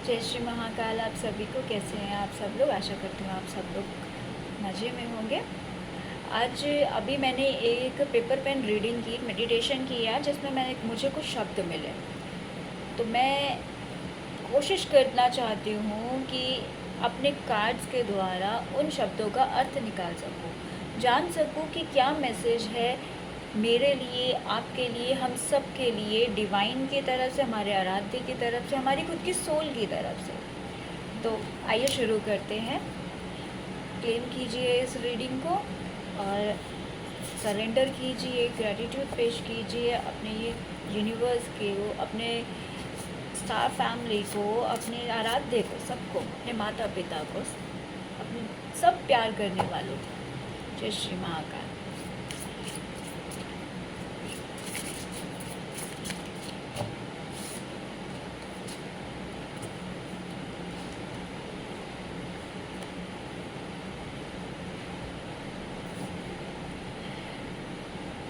जय श्री महाकाल। आप सभी को कैसे हैं आप सब लोग। आशा करती हूँ आप सब लोग मज़े में होंगे। आज अभी मैंने एक पेपर पेन रीडिंग की, मेडिटेशन किया, जिसमें मुझे कुछ शब्द मिले। तो मैं कोशिश करना चाहती हूँ कि अपने कार्ड्स के द्वारा उन शब्दों का अर्थ निकाल सकूँ, जान सकूँ कि क्या मैसेज है मेरे लिए, आपके लिए, हम सब के लिए, डिवाइन की तरफ से, हमारे आराध्य की तरफ से, हमारी खुद की सोल की तरफ से। तो आइए शुरू करते हैं। क्लेम कीजिए इस रीडिंग को और सरेंडर कीजिए, ग्रैटिट्यूड पेश कीजिए अपने ये यूनिवर्स के को, अपने स्टार फैमिली को, अपने आराध्य को, सबको, अपने माता पिता को, अपने सब प्यार करने वालों को। जय श्री महाकाल।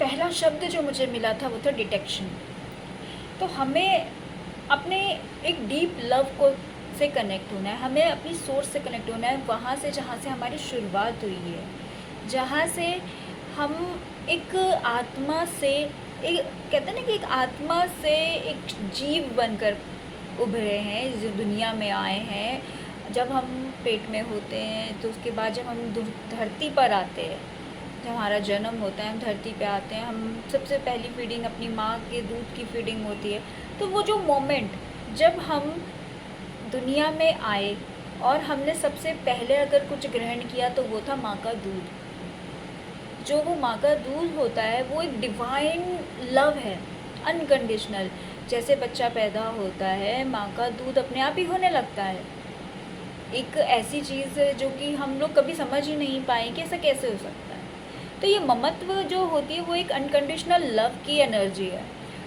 पहला शब्द जो मुझे मिला था वो था डिटेक्शन। तो हमें अपने एक डीप लव को से कनेक्ट होना है, हमें अपनी सोर्स से कनेक्ट होना है, वहाँ से जहाँ से हमारी शुरुआत हुई है, जहाँ से हम एक आत्मा से, एक कहते हैं ना कि एक आत्मा से एक जीव बनकर उभरे हैं, इस दुनिया में आए हैं। जब हम पेट में होते हैं तो उसके बाद जब हम धरती पर आते हैं, जब हमारा जन्म होता है, हम धरती पे आते हैं, हम सबसे पहली फीडिंग अपनी माँ के दूध की फीडिंग होती है। तो वो जो मोमेंट जब हम दुनिया में आए और हमने सबसे पहले अगर कुछ ग्रहण किया तो वो था माँ का दूध। जो वो माँ का दूध होता है वो एक डिवाइन लव है, अनकंडीशनल। जैसे बच्चा पैदा होता है, माँ का दूध अपने आप ही होने लगता है। एक ऐसी चीज़ है जो कि हम लोग कभी समझ ही नहीं पाए कि ऐसा कैसे हो सकता है। तो ये ममत्व जो होती है वो एक अनकंडीशनल लव की एनर्जी है।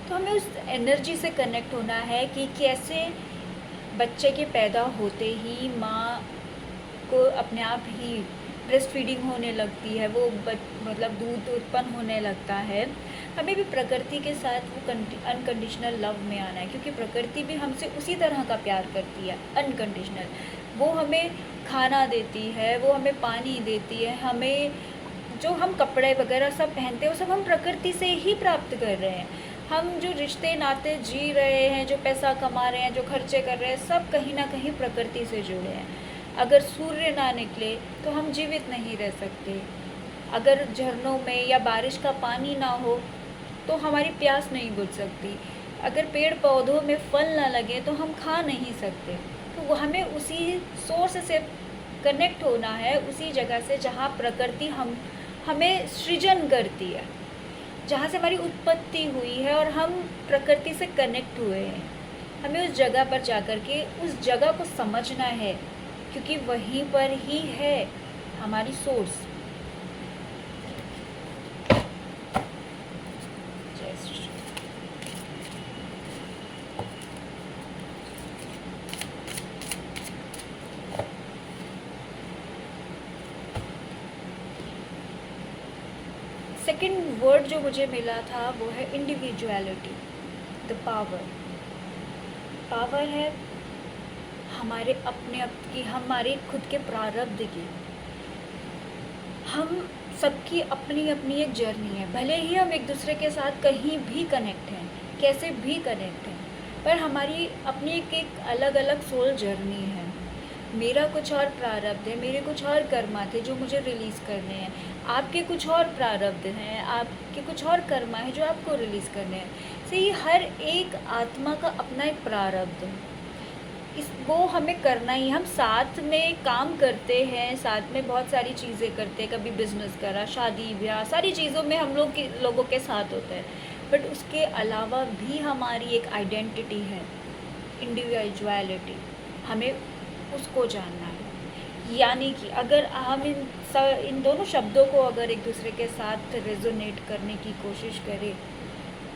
तो हमें उस एनर्जी से कनेक्ट होना है कि कैसे बच्चे के पैदा होते ही माँ को अपने आप ही ब्रेस्ट फीडिंग होने लगती है, वो मतलब दूध उत्पन्न होने लगता है। हमें भी प्रकृति के साथ वो अनकंडीशनल लव में आना है, क्योंकि प्रकृति भी हमसे उसी तरह का प्यार करती है, अनकंडीशनल। वो हमें खाना देती है, वो हमें पानी देती है, हमें जो हम कपड़े वगैरह सब पहनते हैं वो सब हम प्रकृति से ही प्राप्त कर रहे हैं। हम जो रिश्ते नाते जी रहे हैं, जो पैसा कमा रहे हैं, जो खर्चे कर रहे हैं, सब कहीं ना कहीं प्रकृति से जुड़े हैं। अगर सूर्य ना निकले तो हम जीवित नहीं रह सकते। अगर झरनों में या बारिश का पानी ना हो तो हमारी प्यास नहीं बुझ सकती। अगर पेड़ पौधों में फल ना लगे तो हम खा नहीं सकते। तो वो हमें उसी सोर्स से कनेक्ट होना है, उसी जगह से जहाँ प्रकृति हमें सृजन करती है, जहाँ से हमारी उत्पत्ति हुई है और हम प्रकृति से कनेक्ट हुए हैं। हमें उस जगह पर जाकर के उस जगह को समझना है, क्योंकि वहीं पर ही है हमारी सोर्स। जय श्री राम। सेकंड वर्ड जो मुझे मिला था वो है इंडिविजुअलिटी, द पावर। पावर है हमारे अपने आप की, हमारे खुद के प्रारब्ध की। हम सबकी अपनी अपनी एक जर्नी है, भले ही हम एक दूसरे के साथ कहीं भी कनेक्ट हैं, कैसे भी कनेक्ट हैं, पर हमारी अपनी एक अलग अलग सोल जर्नी है। मेरा कुछ और प्रारब्ध है, मेरे कुछ और कर्मा थे जो मुझे रिलीज़ करने हैं, आपके कुछ और प्रारब्ध हैं, आपके कुछ और कर्मा है जो आपको रिलीज़ करने हैं। से ये हर एक आत्मा का अपना एक प्रारब्ध है, वो हमें करना ही। हम साथ में काम करते हैं, साथ में बहुत सारी चीज़ें करते हैं, कभी बिजनेस करा, शादी ब्याह, सारी चीज़ों में हम लोगों के साथ होता है। बट उसके अलावा भी हमारी एक आइडेंटिटी है, इंडिविजुअलिटी, हमें उसको जानना है। यानी कि अगर हम इन दोनों शब्दों को अगर एक दूसरे के साथ रेजोनेट करने की कोशिश करें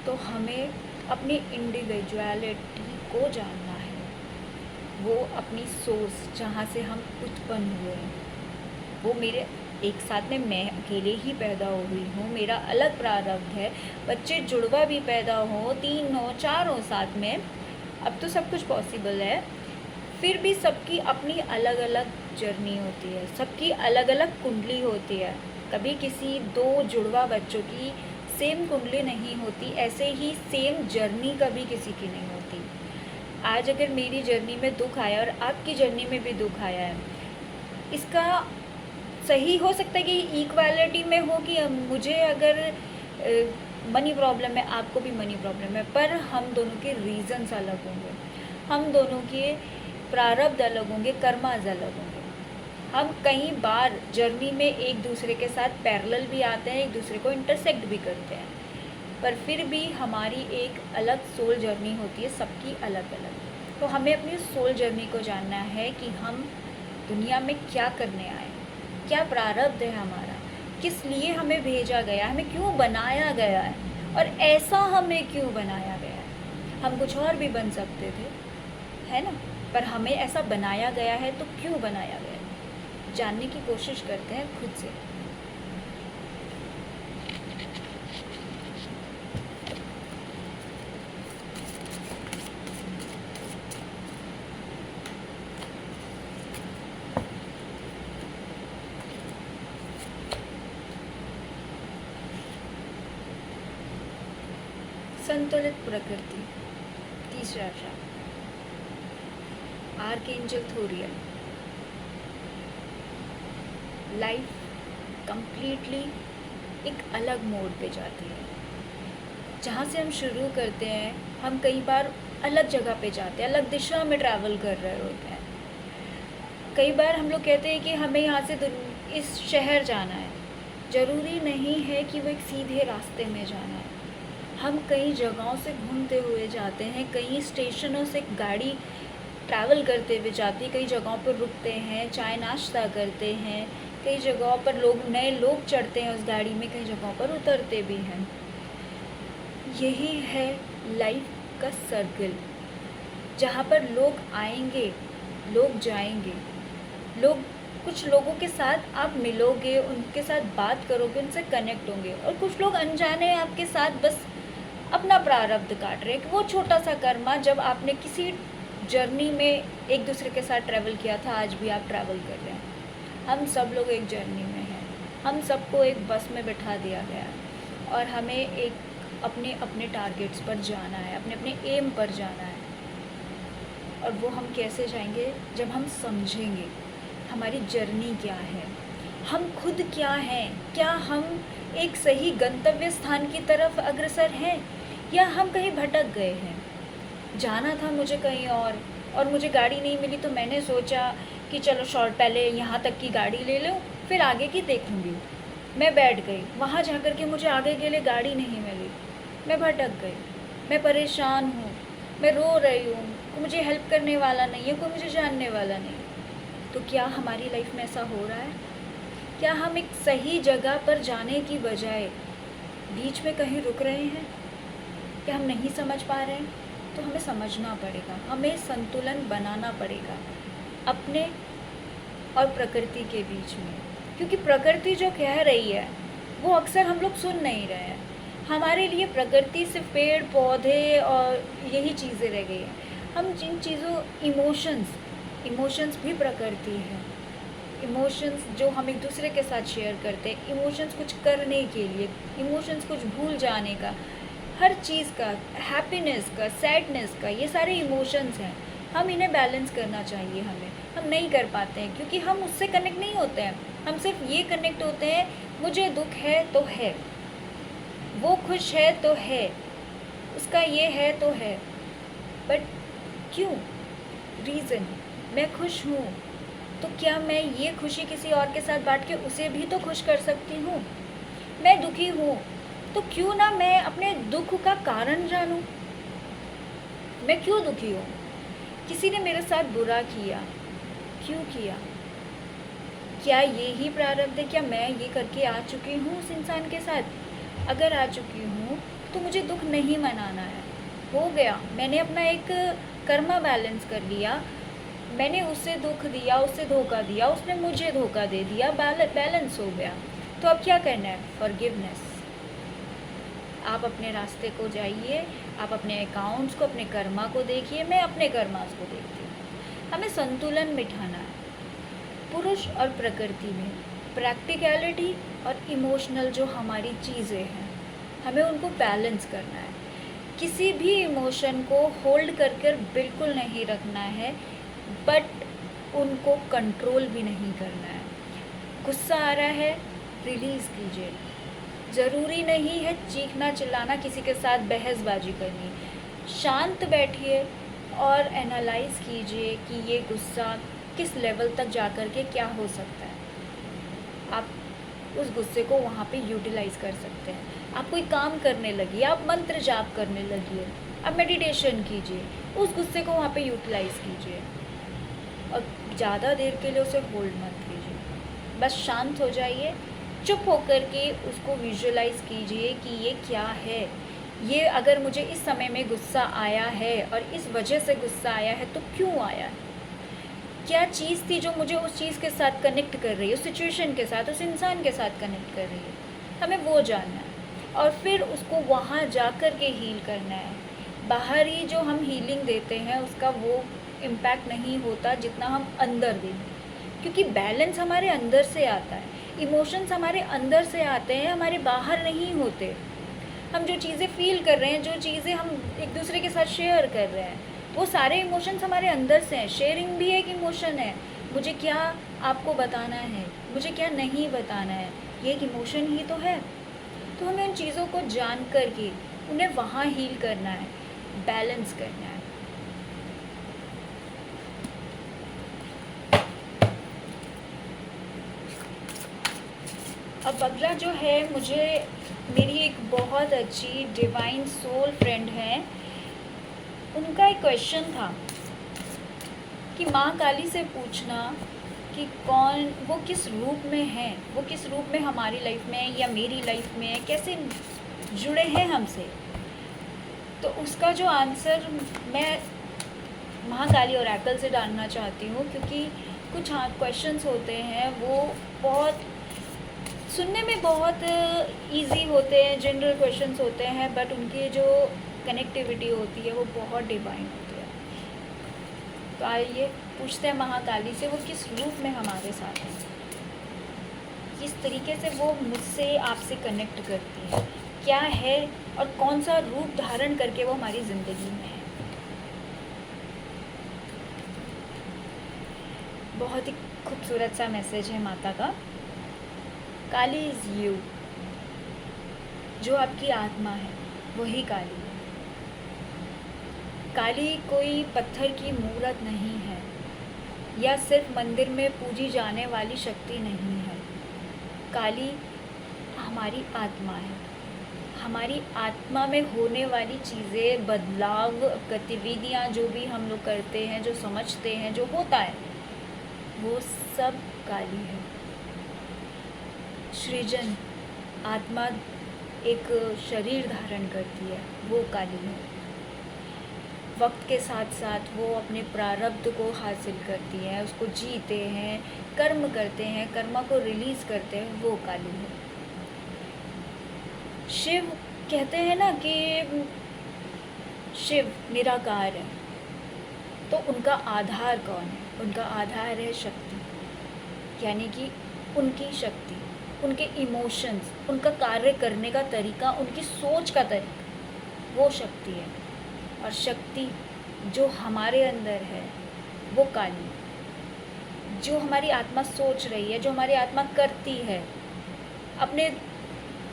तो हमें अपनी इंडिविजुअलिटी को जानना है, वो अपनी सोर्स जहाँ से हम उत्पन्न हुए हैं। वो मेरे एक साथ में मैं अकेले ही पैदा हुई हूँ, मेरा अलग प्रारब्ध है। बच्चे जुड़वा भी पैदा हो, 3 हो, 4 हो साथ में, अब तो सब कुछ पॉसिबल है। फिर भी सबकी अपनी अलग अलग जर्नी होती है, सबकी अलग अलग कुंडली होती है। कभी किसी दो जुड़वा बच्चों की सेम कुंडली नहीं होती, ऐसे ही सेम जर्नी कभी किसी की नहीं होती। आज अगर मेरी जर्नी में दुख आया और आपकी जर्नी में भी दुख आया है, इसका सही हो सकता है कि इक्वालिटी में हो कि मुझे अगर मनी प्रॉब्लम है, आपको भी मनी प्रॉब्लम है, पर हम दोनों के रीज़न्स अलग होंगे, हम दोनों के प्रारब्ध अलग होंगे, कर्माज अलग होंगे। हम कई बार जर्नी में एक दूसरे के साथ पैरेलल भी आते हैं, एक दूसरे को इंटरसेक्ट भी करते हैं, पर फिर भी हमारी एक अलग सोल जर्नी होती है, सबकी अलग अलग। तो हमें अपनी सोल जर्नी को जानना है कि हम दुनिया में क्या करने आए, क्या प्रारब्ध है हमारा, किस लिए हमें भेजा गया, हमें क्यों बनाया गया है, और ऐसा हमें क्यों बनाया गया है। हम कुछ और भी बन सकते थे, है ना, पर हमें ऐसा बनाया गया है, तो क्यों बनाया गया है, जानने की कोशिश करते हैं खुद से। संतुलित प्रकृति, तीसरा शाप, आर्कएंजल थोरियल। लाइफ कंप्लीटली एक अलग मोड पे जाती है। जहाँ से हम शुरू करते हैं, हम कई बार अलग जगह पे जाते हैं, अलग दिशा में ट्रैवल कर रहे होते हैं। कई बार हम लोग कहते हैं कि हमें यहाँ से इस शहर जाना है, ज़रूरी नहीं है कि वो एक सीधे रास्ते में जाना है। हम कई जगहों से घूमते हुए जाते हैं, कई स्टेशनों से गाड़ी ट्रैवल करते हुए जाती है, कई जगहों पर रुकते हैं, चाय नाश्ता करते हैं, कई जगहों पर नए लोग चढ़ते हैं उस गाड़ी में, कई जगहों पर उतरते भी हैं। यही है लाइफ का सर्कल, जहाँ पर लोग आएंगे, लोग जाएंगे, कुछ लोगों के साथ आप मिलोगे, उनके साथ बात करोगे, उनसे कनेक्ट होंगे, और कुछ लोग अनजाने आपके साथ बस अपना प्रारब्ध काट रहे हैं कि वो छोटा सा कर्मा, जब आपने किसी जर्नी में एक दूसरे के साथ ट्रैवल किया था, आज भी आप ट्रैवल कर रहे हैं। हम सब लोग एक जर्नी में हैं, हम सबको एक बस में बैठा दिया गया है, और हमें एक अपने अपने टारगेट्स पर जाना है, अपने अपने एम पर जाना है। और वो हम कैसे जाएंगे, जब हम समझेंगे हमारी जर्नी क्या है, हम खुद क्या हैं, क्या हम एक सही गंतव्य स्थान की तरफ अग्रसर हैं, या हम कहीं भटक गए हैं। जाना था मुझे कहीं और मुझे गाड़ी नहीं मिली, तो मैंने सोचा कि चलो पहले यहाँ तक की गाड़ी ले लूँ, फिर आगे की देखूँगी। मैं बैठ गई, वहाँ जा कर के मुझे आगे के लिए गाड़ी नहीं मिली, मैं भटक गई, मैं परेशान हूँ, मैं रो रही हूँ, कोई मुझे हेल्प करने वाला नहीं है, कोई मुझे जानने वाला नहीं है। तो क्या हमारी लाइफ में ऐसा हो रहा है? क्या हम एक सही जगह पर जाने की बजाय बीच में कहीं रुक रहे हैं? क्या हम नहीं समझ पा रहे हैं? तो हमें समझना पड़ेगा, हमें संतुलन बनाना पड़ेगा अपने और प्रकृति के बीच में, क्योंकि प्रकृति जो कह रही है वो अक्सर हम लोग सुन नहीं रहे हैं। हमारे लिए प्रकृति सिर्फ पेड़ पौधे और यही चीज़ें रह गई हैं। हम जिन चीज़ों इमोशंस भी प्रकृति है। इमोशंस जो हम एक दूसरे के साथ शेयर करते हैं, इमोशंस कुछ करने के लिए, इमोशंस कुछ भूल जाने का, हर चीज़ का, हैप्पीनेस का, सैडनेस का, ये सारे इमोशंस हैं। हम इन्हें बैलेंस करना चाहिए हमें। हम नहीं कर पाते हैं क्योंकि हम उससे कनेक्ट नहीं होते हैं। हम सिर्फ ये कनेक्ट होते हैं, मुझे दुख है तो है, वो खुश है तो है, उसका ये है तो है, बट क्यों? रीज़न, मैं खुश हूँ तो क्या मैं ये खुशी किसी और के साथ बांट के उसे भी तो खुश कर सकती हूँ? मैं दुखी हूँ तो क्यों ना मैं अपने दुख का कारण जानूँ, मैं क्यों दुखी हूँ? किसी ने मेरे साथ बुरा किया, क्यों किया? क्या ये ही प्रारब्ध है? क्या मैं ये करके आ चुकी हूँ उस इंसान के साथ? अगर आ चुकी हूँ तो मुझे दुख नहीं मनाना है। हो गया, मैंने अपना एक कर्मा बैलेंस कर लिया, मैंने उसे दुख दिया, उसे धोखा दिया, उसने मुझे धोखा दे दिया, बैलेंस हो गया। तो अब क्या करना है? फॉरगिवनेस। आप अपने रास्ते को जाइए, आप अपने अकाउंट्स को, अपने कर्मा को देखिए, मैं अपने कर्मास को देखती हूँ। हमें संतुलन बिठाना है पुरुष और प्रकृति में, प्रैक्टिकलिटी और इमोशनल जो हमारी चीज़ें हैं हमें उनको बैलेंस करना है। किसी भी इमोशन को होल्ड कर कर बिल्कुल नहीं रखना है, बट उनको कंट्रोल भी नहीं करना है। गुस्सा आ रहा है, रिलीज़ कीजिए। ज़रूरी नहीं है चीखना चिल्लाना, किसी के साथ बहसबाजी करनी। शांत बैठिए और एनालाइज़ कीजिए कि ये गुस्सा किस लेवल तक जा कर के क्या हो सकता है। आप उस गुस्से को वहाँ पे यूटिलाइज़ कर सकते हैं। आप कोई काम करने लगिए, आप मंत्र जाप करने लगिए, आप मेडिटेशन कीजिए, उस गुस्से को वहाँ पे यूटिलाइज़ कीजिए और ज़्यादा देर के लिए उसे होल्ड मत कीजिए। बस शांत हो जाइए, चुप होकर के उसको विजुअलाइज़ कीजिए कि ये क्या है, ये अगर मुझे इस समय में गुस्सा आया है और इस वजह से गुस्सा आया है तो क्यों आया है, क्या चीज़ थी जो मुझे उस चीज़ के साथ कनेक्ट कर रही है, उस सिचुएशन के साथ, उस इंसान के साथ कनेक्ट कर रही है। हमें वो जानना है और फिर उसको वहाँ जा कर के हील करना है। बाहर ही जो हम हीलिंग देते हैं उसका वो इम्पैक्ट नहीं होता जितना हम अंदर देंगे, क्योंकि बैलेंस हमारे अंदर से आता है, इमोशंस हमारे अंदर से आते हैं, हमारे बाहर नहीं होते। हम जो चीज़ें फ़ील कर रहे हैं, जो चीज़ें हम एक दूसरे के साथ शेयर कर रहे हैं, वो सारे इमोशंस हमारे अंदर से हैं। शेयरिंग भी एक इमोशन है। मुझे क्या आपको बताना है, मुझे क्या नहीं बताना है, ये एक इमोशन ही तो है। तो हमें उन चीज़ों को जान कर के उन्हें वहाँ हील करना है, बैलेंस करना है। अब अगला जो है, मेरी एक बहुत अच्छी डिवाइन सोल फ्रेंड है, उनका एक क्वेश्चन था कि माँ काली से पूछना कि वो किस रूप में है, वो किस रूप में हमारी लाइफ में है या मेरी लाइफ में है, कैसे जुड़े हैं हमसे। तो उसका जो आंसर मैं महाकाली ओरेकल से डालना चाहती हूँ, क्योंकि कुछ क्वेश्चंस होते हैं वो बहुत सुनने में बहुत इजी होते हैं, जनरल क्वेश्चंस होते हैं, बट उनकी जो कनेक्टिविटी होती है वो बहुत डिवाइन होती है। तो आइए पूछते हैं महाकाली से, वो किस रूप में हमारे साथ है, किस तरीके से वो मुझसे आपसे कनेक्ट करती है, क्या है और कौन सा रूप धारण करके वो हमारी ज़िंदगी में है। बहुत ही खूबसूरत सा मैसेज है माता का। काली इज़ यू, जो आपकी आत्मा है वही काली है। काली कोई पत्थर की मूर्त नहीं है या सिर्फ मंदिर में पूजी जाने वाली शक्ति नहीं है। काली हमारी आत्मा है। हमारी आत्मा में होने वाली चीज़ें, बदलाव, गतिविधियाँ जो भी हम लोग करते हैं, जो समझते हैं, जो होता है, वो सब काली है। सृजन, आत्मा एक शरीर धारण करती है, वो काली है। वक्त के साथ साथ वो अपने प्रारब्ध को हासिल करती है, उसको जीते हैं, कर्म करते हैं, कर्म को रिलीज़ करते हैं, वो काली है। शिव कहते हैं ना कि शिव निराकार है, तो उनका आधार कौन है? उनका आधार है शक्ति, यानी कि उनकी शक्ति, उनके इमोशंस, उनका कार्य करने का तरीका, उनकी सोच का तरीका, वो शक्ति है। और शक्ति जो हमारे अंदर है वो काली, जो हमारी आत्मा सोच रही है, जो हमारी आत्मा करती है अपने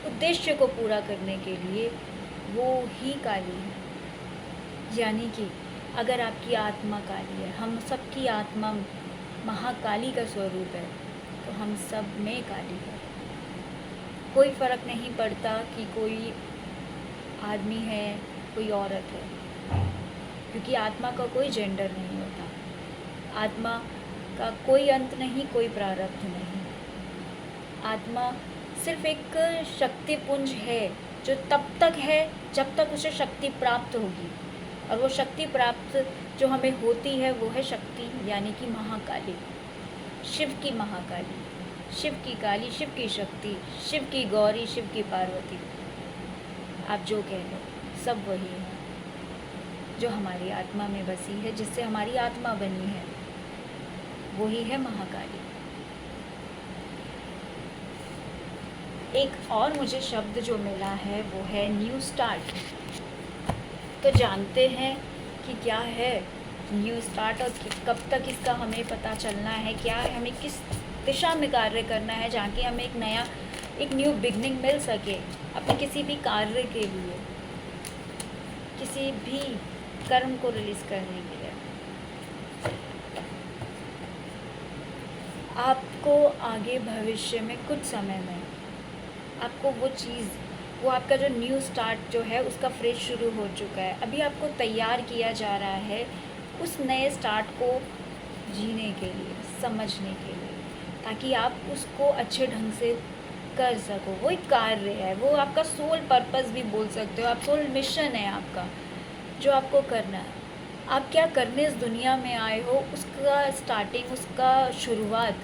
उद्देश्य को पूरा करने के लिए, वो ही काली है। यानी कि अगर आपकी आत्मा काली है, हम सबकी आत्मा महाकाली का स्वरूप है, तो हम सब में काली है। कोई फ़र्क नहीं पड़ता कि कोई आदमी है, कोई औरत है, क्योंकि आत्मा का कोई जेंडर नहीं होता। आत्मा का कोई अंत नहीं, कोई प्रारब्ध नहीं। आत्मा सिर्फ एक शक्तिपुंज है जो तब तक है जब तक उसे शक्ति प्राप्त होगी, और वो शक्ति प्राप्त जो हमें होती है वो है शक्ति, यानी कि महाकाली, शिव की महाकाली, शिव की काली, शिव की शक्ति, शिव की गौरी, शिव की पार्वती, आप जो कह लो, सब वही है जो हमारी आत्मा में बसी है, जिससे हमारी आत्मा बनी है। वही है महाकाली। एक और मुझे शब्द जो मिला है वो है न्यू स्टार्ट। तो जानते हैं कि क्या है न्यू स्टार्ट और कब तक इसका हमें पता चलना है, क्या है, हमें किस दिशा में कार्य करना है जहाँ की हमें एक न्यू बिगनिंग मिल सके अपने किसी भी कार्य के लिए, किसी भी कर्म को रिलीज़ करने के लिए। आपको आगे भविष्य में कुछ समय में आपको वो आपका जो न्यू स्टार्ट जो है उसका फ्रेश शुरू हो चुका है। अभी आपको तैयार किया जा रहा है उस नए स्टार्ट को जीने के लिए, समझने के लिए, ताकि आप उसको अच्छे ढंग से कर सको। वो एक कार्य है, वो आपका सोल पर्पस भी बोल सकते हो आप, सोल मिशन है आपका जो आपको करना है। आप क्या करने इस दुनिया में आए हो उसका स्टार्टिंग, उसका शुरुआत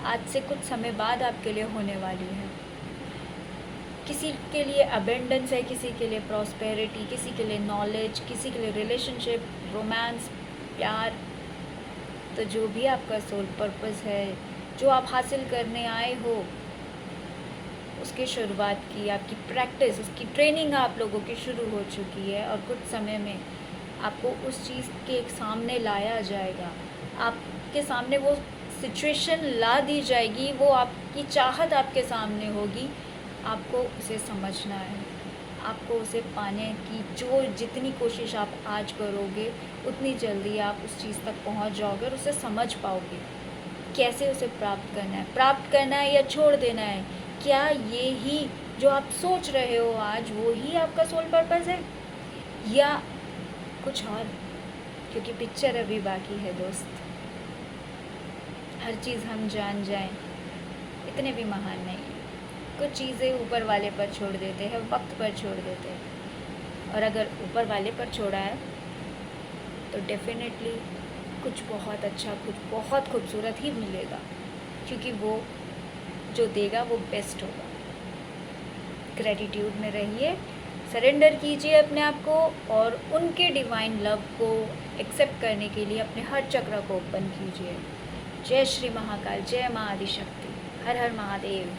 आज से कुछ समय बाद आपके लिए होने वाली है। किसी के लिए अबेंडेंस है, किसी के लिए प्रॉस्पेरिटी, किसी के लिए नॉलेज, किसी के लिए रिलेशनशिप, रोमांस, प्यार। तो जो भी आपका सोल पर्पस है, जो आप हासिल करने आए हो, उसकी शुरुआत की, आपकी प्रैक्टिस, उसकी ट्रेनिंग आप लोगों की शुरू हो चुकी है और कुछ समय में आपको उस चीज़ के सामने लाया जाएगा। आपके सामने वो सिचुएशन ला दी जाएगी, वो आपकी चाहत आपके सामने होगी। आपको उसे समझना है, आपको उसे पाने की जितनी कोशिश आप आज करोगे उतनी जल्दी आप उस चीज़ तक पहुंच जाओगे और उसे समझ पाओगे। कैसे उसे प्राप्त करना है या छोड़ देना है। क्या ये ही जो आप सोच रहे हो आज वो ही आपका सोल पर्पस है या कुछ और? क्योंकि पिक्चर अभी बाकी है दोस्त। हर चीज़ हम जान जाएं इतने भी महान नहीं है। कुछ चीज़ें ऊपर वाले पर छोड़ देते हैं, वक्त पर छोड़ देते हैं। और अगर ऊपर वाले पर छोड़ा है तो डेफिनेटली कुछ बहुत अच्छा, कुछ बहुत खूबसूरत ही मिलेगा, क्योंकि वो जो देगा वो बेस्ट होगा। ग्रेटिट्यूड में रहिए, सरेंडर कीजिए अपने आप को और उनके डिवाइन लव को एक्सेप्ट करने के लिए अपने हर चक्र को ओपन कीजिए। जय श्री महाकाल, जय माँ आदिशक्ति, हर हर महादेव।